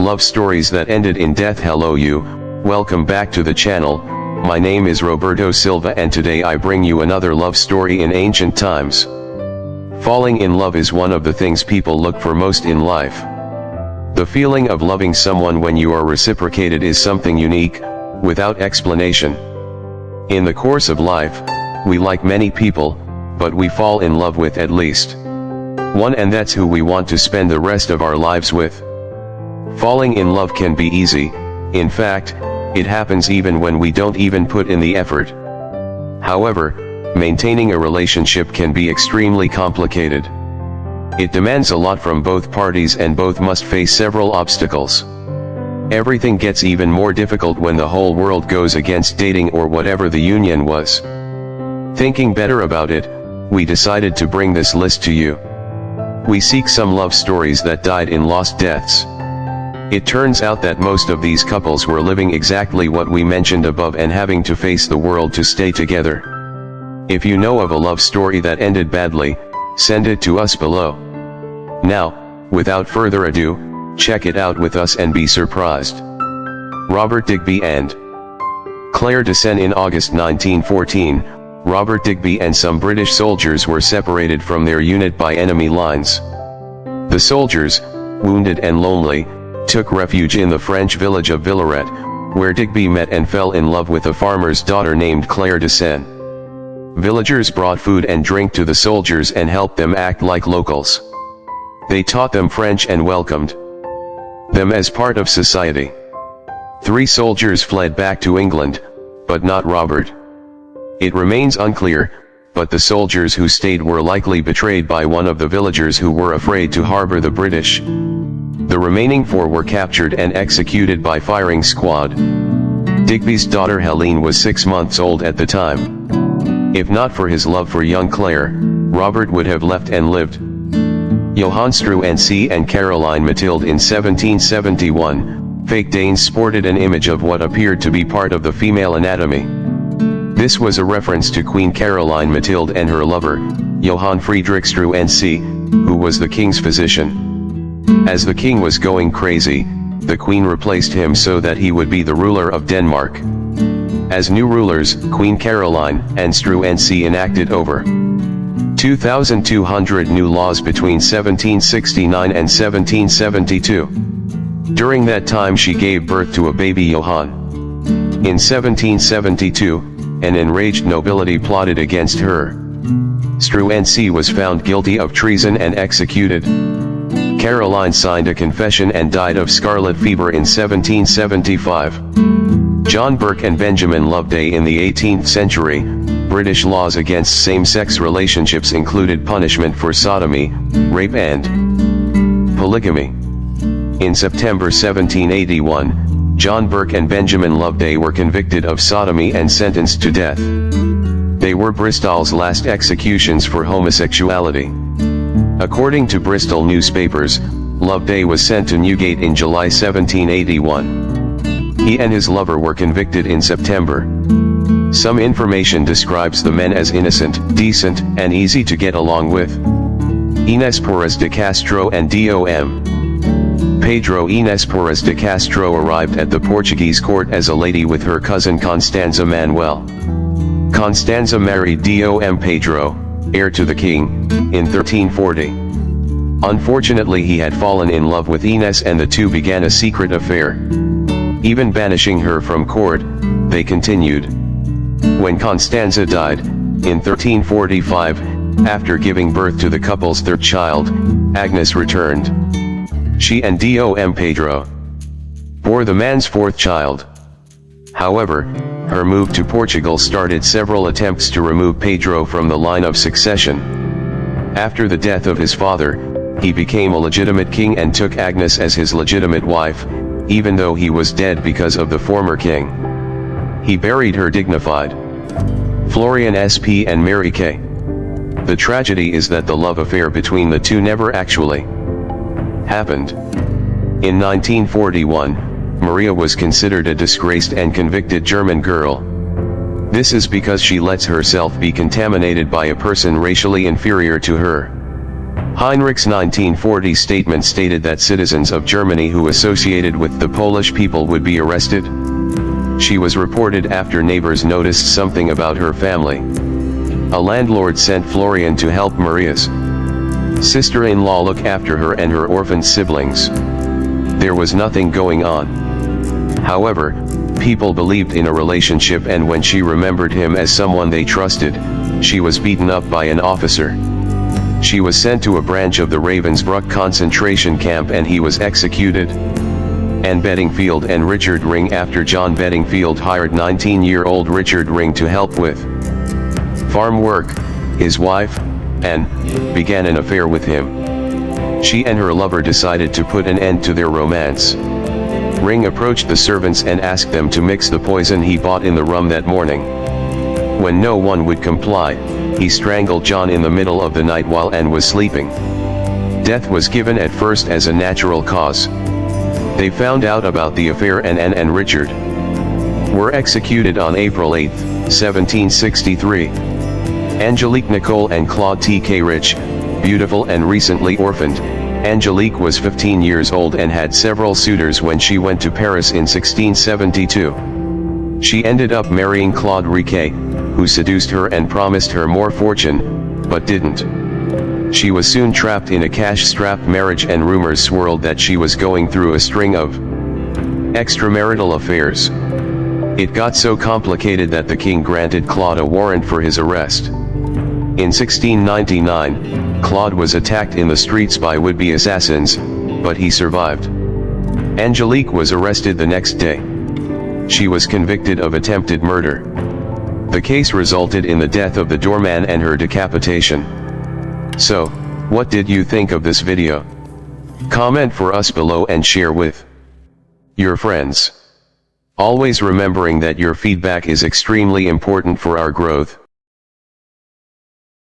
Love Stories That Ended in Death. Hello you, welcome back to the channel. My name is Roberto Silva and today I bring you another love story in ancient times. Falling in love is one of the things people look for most in life. The feeling of loving someone when you are reciprocated is something unique, without explanation. In the course of life, we like many people, but we fall in love with at least one, and that's who we want to spend the rest of our lives with. Falling in love can be easy. In fact, it happens even when we don't even put in the effort. However, maintaining a relationship can be extremely complicated. It demands a lot from both parties and both must face several obstacles. Everything gets even more difficult when the whole world goes against dating or whatever the union was. Thinking better about it, we decided to bring this list to you. We seek some love stories that died in lost deaths. It turns out that most of these couples were living exactly what we mentioned above and having to face the world to stay together. If you know of a love story that ended badly, send it to us below. Now, without further ado, check it out with us and be surprised. Robert Digby and Claire de Seine. In August 1914, Robert Digby and some British soldiers were separated from their unit by enemy lines. The soldiers, wounded and lonely, took refuge in the French village of Villaret, where Digby met and fell in love with a farmer's daughter named Claire de Seine. Villagers brought food and drink to the soldiers and helped them act like locals. They taught them French and welcomed them as part of society. 3 soldiers fled back to England, but not Robert. It remains unclear, but the soldiers who stayed were likely betrayed by one of the villagers who were afraid to harbor the British. The remaining 4 were captured and executed by firing squad. Digby's daughter Helene was 6 months old at the time. If not for his love for young Claire, Robert would have left and lived. Johann Struensee and Caroline Mathilde. In 1771, fake Danes sported an image of what appeared to be part of the female anatomy. This was a reference to Queen Caroline Mathilde and her lover, Johann Friedrich Struensee, who was the king's physician. As the king was going crazy, the queen replaced him so that he would be the ruler of Denmark. As new rulers, Queen Caroline and Struensee enacted over 2,200 new laws between 1769 and 1772. During that time she gave birth to a baby Johann. In 1772, an enraged nobility plotted against her. Struensee was found guilty of treason and executed. Caroline signed a confession and died of scarlet fever in 1775. John Burke and Benjamin Loveday. In the 18th century, British laws against same-sex relationships included punishment for sodomy, rape and polygamy. In September 1781, John Burke and Benjamin Loveday were convicted of sodomy and sentenced to death. They were Bristol's last executions for homosexuality. According to Bristol newspapers, Loveday was sent to Newgate in July 1781. He and his lover were convicted in September. Some information describes the men as innocent, decent, and easy to get along with. Inés Pérez de Castro and Dom. Pedro. Inés Pérez de Castro arrived at the Portuguese court as a lady with her cousin Constanza Manuel. Constanza married Dom Pedro, heir to the king, in 1340. Unfortunately he had fallen in love with Inés and the two began a secret affair. Even banishing her from court, they continued. When Constanza died, in 1345, after giving birth to the couple's 3rd child, Agnes returned. She and Dom Pedro bore the man's 4th child. However, her move to Portugal started several attempts to remove Pedro from the line of succession. After the death of his father, he became a legitimate king and took Agnes as his legitimate wife, even though he was dead because of the former king. He buried her dignified. Florian S.P. and Mary K. The tragedy is that the love affair between the two never actually happened. In 1941, Maria was considered a disgraced and convicted German girl. This is because she lets herself be contaminated by a person racially inferior to her. Heinrich's 1940 statement stated that citizens of Germany who associated with the Polish people would be arrested. She was reported after neighbors noticed something about her family. A landlord sent Florian to help Maria's sister-in-law look after her and her orphaned siblings. There was nothing going on. However, people believed in a relationship, and when she remembered him as someone they trusted, she was beaten up by an officer. She was sent to a branch of the Ravensbrück concentration camp and he was executed. Anne Bedingfield and Richard Ring. After John Bedingfield hired 19-year-old Richard Ring to help with farm work, his wife, Anne, began an affair with him. She and her lover decided to put an end to their romance. Ring approached the servants and asked them to mix the poison he bought in the rum that morning. When no one would comply, he strangled John in the middle of the night while Anne was sleeping. Death was given at first as a natural cause. They found out about the affair and Anne and Richard were executed on April 8, 1763. Angelique Nicole and Claude T.K. Rich, beautiful and recently orphaned, Angelique was 15 years old and had several suitors when she went to Paris in 1672. She ended up marrying Claude Riquet, who seduced her and promised her more fortune, but didn't. She was soon trapped in a cash-strapped marriage and rumors swirled that she was going through a string of extramarital affairs. It got so complicated that the king granted Claude a warrant for his arrest. In 1699, Claude was attacked in the streets by would-be assassins, but he survived. Angelique was arrested the next day. She was convicted of attempted murder. The case resulted in the death of the doorman and her decapitation. So, what did you think of this video? Comment for us below and share with your friends. Always remembering that your feedback is extremely important for our growth.